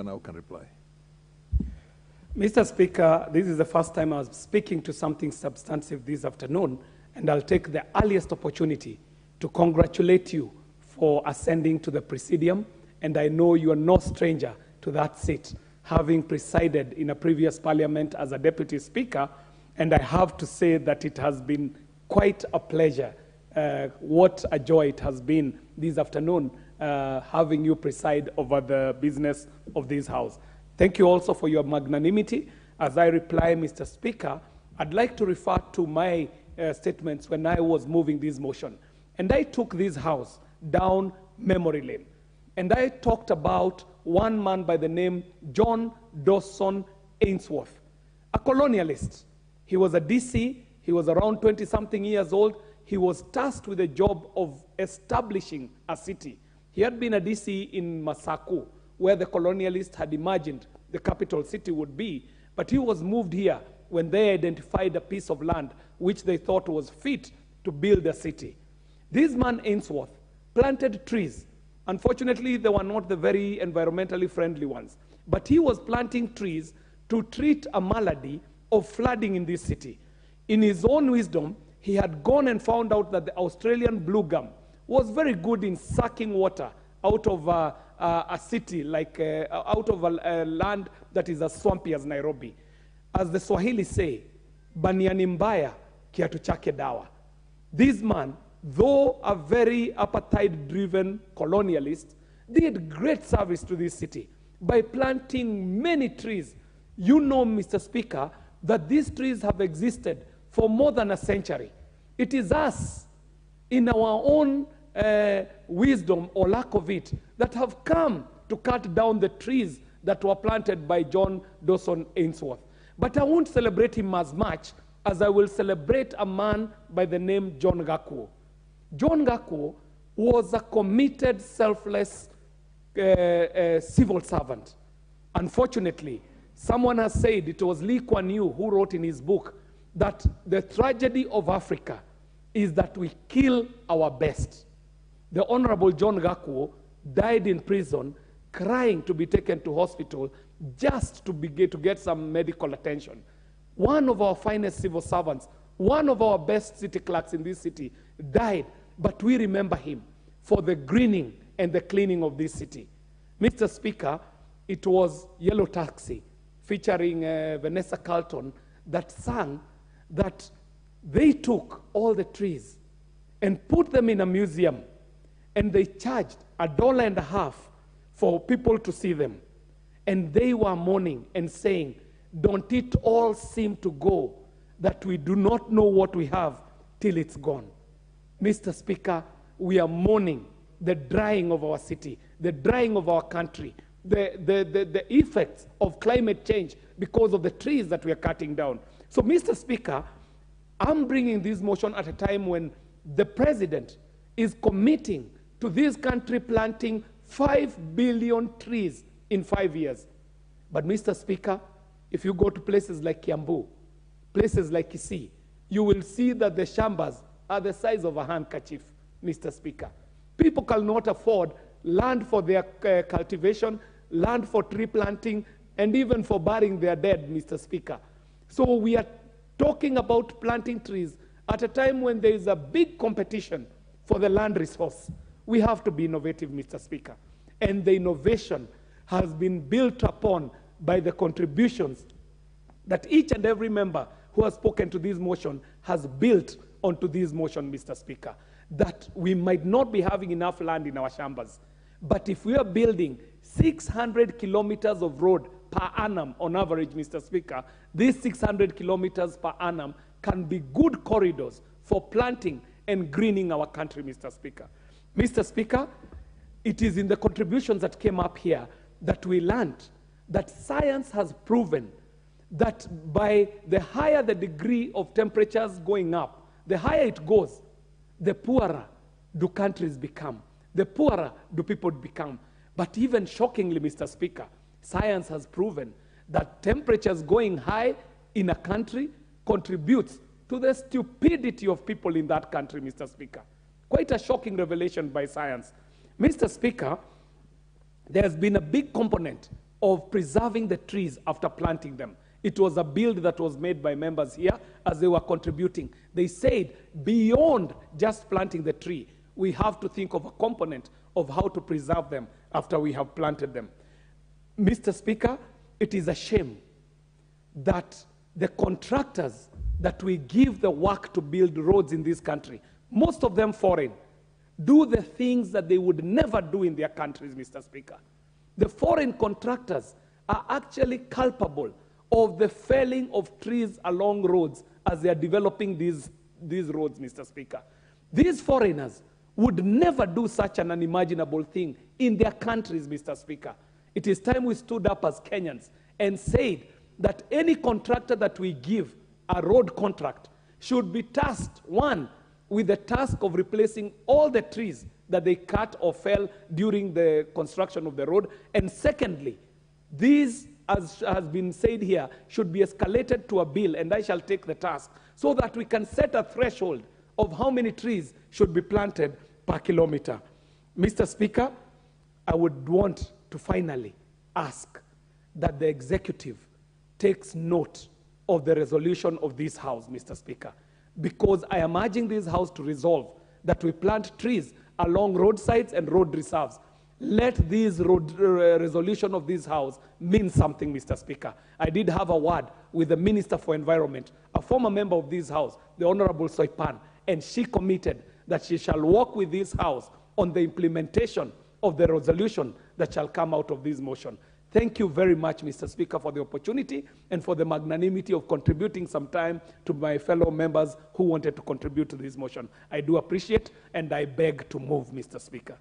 Now can reply. Mr. Speaker, this is the first time I was speaking to something substantive this afternoon, and I'll take the earliest opportunity to congratulate you for ascending to the presidium, and I know you are no stranger to that seat, having presided in a previous parliament as a deputy speaker, and I have to say that it has been quite a pleasure. What a joy it has been this afternoon having you preside over the business of this House. Thank you also for your magnanimity. As I reply, Mr. Speaker, I'd like to refer to my statements when I was moving this motion. And I took this House down memory lane. And I talked about one man by the name John Dawson Ainsworth, a colonialist. He was a DC. He was around 20-something years old. He was tasked with the job of establishing a city. He had been a DC in Masaku, where the colonialists had imagined the capital city would be, but he was moved here when they identified a piece of land which they thought was fit to build a city. This man, Ainsworth, planted trees. Unfortunately, they were not the very environmentally friendly ones, but he was planting trees to treat a malady of flooding in this city. In his own wisdom, he had gone and found out that the Australian blue gum was very good in sucking water out of a city, like out of a land that is as swampy as Nairobi. As the Swahili say, Baniani Mbaya Kiatu Chake Dawa. This man, though a very apartheid-driven colonialist, did great service to this city by planting many trees. You know, Mr. Speaker, that these trees have existed for more than a century. It is us, in our own wisdom or lack of it, that have come to cut down the trees that were planted by John Dawson Ainsworth. But I won't celebrate him as much as I will celebrate a man by the name John Gakuo. John Gakuo was a committed, selfless civil servant. Unfortunately, someone has said, it was Lee Kuan Yew who wrote in his book, that the tragedy of Africa is that we kill our best. The Honorable John Gakuo died in prison crying to be taken to hospital just to get some medical attention. One of our finest civil servants, one of our best city clerks in this city died, but we remember him for the greening and the cleaning of this city. Mr. Speaker, it was Yellow Taxi featuring Vanessa Carlton that sang that they took all the trees and put them in a museum, and they charged $1.50 for people to see them. And they were mourning and saying, don't it all seem to go that we do not know what we have till it's gone? Mr. Speaker, we are mourning the drying of our city, the drying of our country, the effects of climate change because of the trees that we are cutting down. So, Mr. Speaker, I'm bringing this motion at a time when the president is committing to this country planting 5 billion trees in 5 years. But Mr. Speaker, if you go to places like Kiambu, places like Kisii, you will see that the shambas are the size of a handkerchief, Mr. Speaker. People cannot afford land for their cultivation, land for tree planting, and even for burying their dead, Mr. Speaker. So we are talking about planting trees at a time when there is a big competition for the land resource. We have to be innovative, Mr. Speaker. And the innovation has been built upon by the contributions that each and every member who has spoken to this motion has built onto this motion, Mr. Speaker. That we might not be having enough land in our shambas, but if we are building 600 kilometers of road per annum on average, Mr. Speaker, these 600 kilometers per annum can be good corridors for planting and greening our country, Mr. Speaker. Mr. Speaker, it is in the contributions that came up here that we learned that science has proven that by the higher the degree of temperatures going up, the higher it goes, the poorer do countries become, the poorer do people become. But even shockingly, Mr. Speaker, science has proven that temperatures going high in a country contributes to the stupidity of people in that country, Mr. Speaker. Quite a shocking revelation by science. Mr. Speaker, there's been a big component of preserving the trees after planting them. It was a build that was made by members here as they were contributing. They said, beyond just planting the tree, we have to think of a component of how to preserve them after we have planted them. Mr. Speaker, it is a shame that the contractors that we give the work to build roads in this country, most of them foreign, do the things that they would never do in their countries, Mr. Speaker. The foreign contractors are actually culpable of the felling of trees along roads as they are developing these roads, Mr. Speaker. These foreigners would never do such an unimaginable thing in their countries, Mr. Speaker. It is time we stood up as Kenyans and said that any contractor that we give a road contract should be tasked, one, with the task of replacing all the trees that they cut or fell during the construction of the road, and secondly, these, as has been said here, should be escalated to a bill, and I shall take the task, so that we can set a threshold of how many trees should be planted per kilometer. Mr. Speaker, I would want to finally ask that the executive takes note of the resolution of this House, Mr. Speaker, because I am urging this House to resolve that we plant trees along roadsides and road reserves. Let this resolution of this House mean something, Mr. Speaker. I did have a word with the Minister for Environment, a former member of this House, the Honorable Soipan, and she committed that she shall work with this House on the implementation of the resolution that shall come out of this motion. Thank you very much, Mr. Speaker, for the opportunity and for the magnanimity of contributing some time to my fellow members who wanted to contribute to this motion. I do appreciate, and I beg to move, Mr. Speaker.